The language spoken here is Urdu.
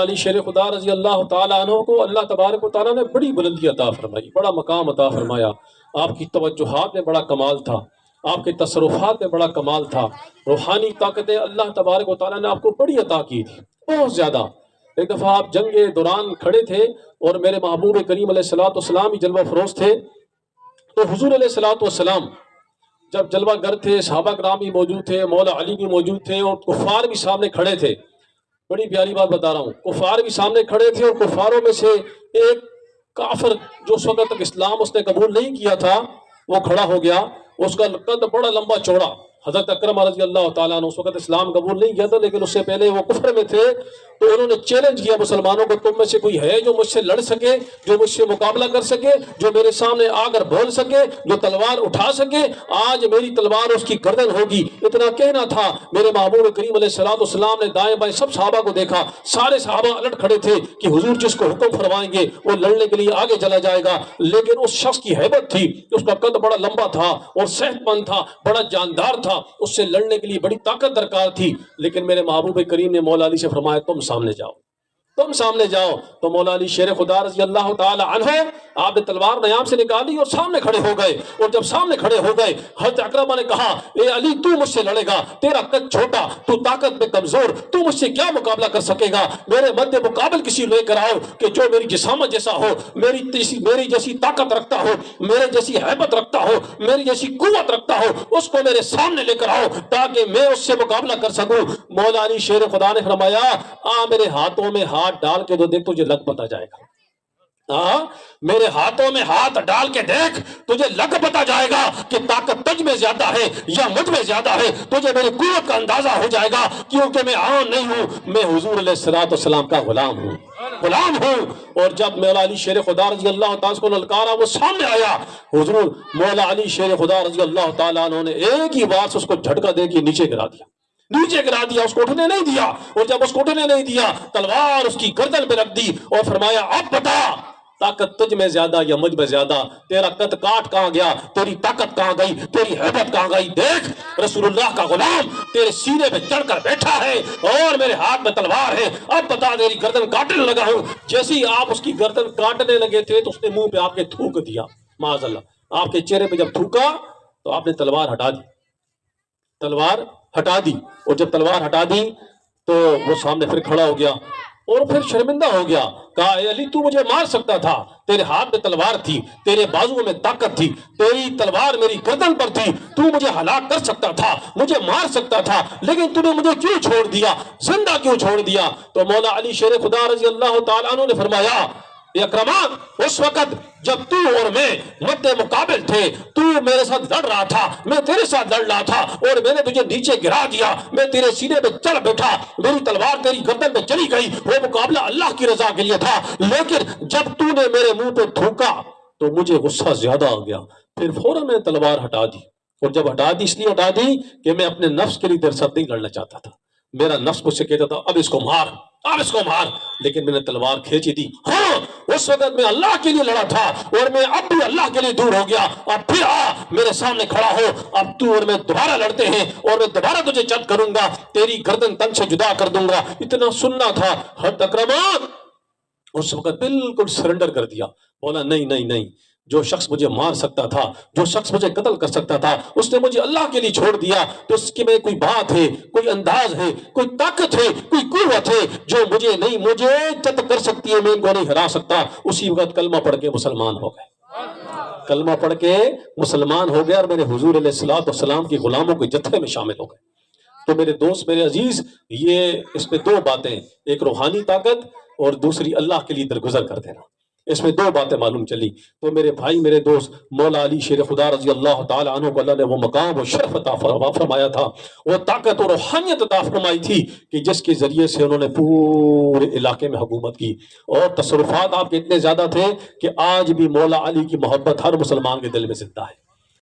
علی شیر خدا رضی اللہ تعالیٰ عنہ کو اللہ تبارک و تعالیٰ نے بڑی بلندی عطا فرمائی، بڑا مقام عطا فرمایا. آپ کی توجہات میں بڑا کمال تھا، آپ کے تصرفات میں بڑا کمال تھا. روحانی طاقتیں اللہ تبارک و تعالیٰ نے آپ کو بڑی عطا کی تھی، بہت زیادہ. ایک دفعہ آپ جنگ دوران کھڑے تھے اور میرے محبوب کریم علیہ الصلوۃ والسلام ہی جلوہ فروز تھے. تو حضور علیہ الصلوۃ والسلام جب جلوہ گر تھے، صحابہ کرام بھی موجود تھے، مولا علی بھی موجود تھے اور کفار بھی سامنے کھڑے تھے. بڑی پیاری بات بتا رہا ہوں، کفار بھی سامنے کھڑے تھے اور کفاروں میں سے ایک کافر جو اس وقت تک اسلام اس نے قبول نہیں کیا تھا وہ کھڑا ہو گیا. اس کا قد بڑا لمبا چوڑا. حضرت اکرم رضی اللہ تعالیٰ عنہ اس وقت اسلام قبول نہیں کیا تھا لیکن اس سے پہلے وہ کفر میں تھے. تو انہوں نے چیلنج کیا مسلمانوں کو، تم میں سے کوئی ہے جو مجھ سے لڑ سکے، جو مجھ سے مقابلہ کر سکے، جو میرے سامنے آ کر بول سکے، جو تلوار اٹھا سکے؟ آج میری تلوار اس کی گردن ہوگی. اتنا کہنا تھا، میرے محبوب کریم علیہ الصلوۃ والسلام نے دائیں بائیں سب صحابہ کو دیکھا. سارے صحابہ الٹ کھڑے تھے کہ حضور جس کو حکم فرمائیں گے وہ لڑنے کے لیے آگے چلا جائے گا. لیکن اس شخص کی ہیبت تھی، اس کا قد بڑا لمبا تھا اور صحت مند تھا، بڑا جاندار تھا، اس سے لڑنے کے لیے بڑی طاقت درکار تھی. لیکن میرے محبوب کریم نے مولا علی سے فرمایا تم سامنے جاؤ، تم سامنے جاؤ. تو مولا علی شیر خدا رضی اللہ تعالی عنہ آپ نے تلوار نیام سے نکالی اور سامنے کھڑے ہو گئے. اور جب سامنے کھڑے ہو گئے حضرت اکرمہ نے کہا اے علی تو مجھ سے لڑے گا، تیرا قد چھوٹا، تو طاقت میں کمزور، تو مجھ سے کیا مقابلہ کر سکے گا؟ میرے مد مقابل کسی لے کر آؤ کہ جو میری جسامت جیسا ہو، میری جیسی طاقت رکھتا ہو، میرے جیسی ہیبت رکھتا ہو، میری جیسی قوت رکھتا ہو، اس کو میرے سامنے لے کر آؤ تاکہ میں اس سے مقابلہ کر سکوں. مولا علی شیر خدا نے فرمایا میرے ہاتھوں میں ہاتھ ڈال کے تو دیکھ تجھے لگ پتا جائے گا. میرے ہاتھوں میں ہاتھ ڈال کے دیکھ، تجھے لگ پتا جائے گا کہ طاقت تجھ میں زیادہ ہے یا مجھ میں زیادہ ہے. تجھے میری قوت کا اندازہ ہو جائے گا، کیونکہ میں عام نہیں ہوں، میں حضور علیہ الصلوۃ والسلام کا غلام ہوں، غلام ہوں. اور جب مولا علی شیر خدا رضی اللہ تعالیٰ کو للکارا، وہ سامنے آیا. حضور مولا علی شیر خدا رضی اللہ تعالیٰ عنہ نے ایک ہی بار سے اس کو جھٹکا دے کے نیچے گرا دیا، نیچے گرا دیا، اس کو اٹھنے نہیں دیا. اور جب اس کو اٹھنے نہیں دیا تلوار اس کی گردن پہ رکھ دی اور فرمایا اب بتا طاقت تجھ میں زیادہ یا مجھ میں زیادہ؟ تیرا قد کاٹ کہاں گیا، تیری طاقت کہاں گئی، تیری ہیبت کہاں گئی؟ دیکھ رسول اللہ کا غلام تیرے سینے پہ چڑھ کر بیٹھا ہے اور میرے ہاتھ میں تلوار ہے. اب بتا تیری گردن کاٹنے لگا ہوں. جیسے ہی آپ اس کی گردن کاٹنے لگے تھے تو اس نے منہ پہ آپ کے تھوک دیا، معاذ اللہ. آپ کے چہرے پہ جب تھوکا تو آپ نے تلوار ہٹا دی، تلوار ہٹا دی. اور جب تلوار ہٹا دی تو وہ سامنے پھر کھڑا ہو گیا اور پھر شرمندہ ہو گیا. کہا اے علی تو مجھے مار سکتا تھا، تیرے ہاتھ میں تلوار تھی، تیرے بازو میں طاقت تھی، تیری تلوار میری گردن پر تھی، تو مجھے ہلاک کر سکتا تھا، مجھے مار سکتا تھا، لیکن تو نے مجھے کیوں چھوڑ دیا، زندہ کیوں چھوڑ دیا؟ تو مولا علی شیر خدا رضی اللہ تعالیٰ عنہ نے فرمایا اکرما اس وقت جب تو اور میں مد مقابل تھے، تو میرے ساتھ لڑ رہا تھا، میں تیرے ساتھ لڑ رہا تھا اور میں نے تجھے نیچے گرا دیا، میں تیرے سینے پہ چڑھ بیٹھا، میری تلوار تیری گردن پہ چلی گئی. وہ مقابلہ اللہ کی رضا کے لیے تھا، لیکن جب تو نے میرے منہ پہ تھوکا تو مجھے غصہ زیادہ آ گیا. پھر فوراً میں نے تلوار ہٹا دی. اور جب ہٹا دی اس لیے ہٹا دی کہ میں اپنے نفس کے لیے تیرے ساتھ نہیں لڑنا چاہتا تھا. میرا نفس مجھ سے کہتا تھا اب اس کو مار، اب اس کو مار، لیکن میں نے تلوار کھینچی دی. ہاں اس وقت میں اللہ کے لیے لڑا تھا اور میں اب بھی اللہ کے لیے دور ہو گیا. اب پھر میرے سامنے کھڑا ہو، اب تو اور میں دوبارہ لڑتے ہیں اور میں دوبارہ تجھے جد کروں گا، تیری گردن تن سے جدا کر دوں گا. اتنا سننا تھا. حضرت اکرمہ اس وقت بالکل سرنڈر کر دیا. بولا نہیں نہیں نہیں، جو شخص مجھے مار سکتا تھا، جو شخص مجھے قتل کر سکتا تھا، اس نے مجھے اللہ کے لیے چھوڑ دیا. تو اس کی میں کوئی بات ہے، کوئی انداز ہے، کوئی طاقت ہے، کوئی قوت ہے جو مجھے چت کر سکتی ہے، میں ان کو نہیں ہرا سکتا. اسی وقت کلمہ پڑھ کے مسلمان ہو گئے، کلمہ پڑھ کے مسلمان ہو گئے اور میرے حضور علیہ الصلوۃ والسلام کی غلاموں کے جتھے میں شامل ہو گئے. تو میرے دوست، میرے عزیز، یہ اس میں دو باتیں، ایک روحانی طاقت اور دوسری اللہ کے لیے درگزر کر دینا. اس میں دو باتیں معلوم چلی. تو میرے بھائی، میرے دوست، مولا علی شیر خدا رضی اللہ تعالی عنہ کو اللہ نے وہ مقام و شرف عطا فرمایا تھا، وہ طاقت اور روحانیت عطا فرمائی تھی کہ جس کے ذریعے سے انہوں نے پورے علاقے میں حکومت کی. اور تصرفات آپ کے اتنے زیادہ تھے کہ آج بھی مولا علی کی محبت ہر مسلمان کے دل میں زندہ ہے.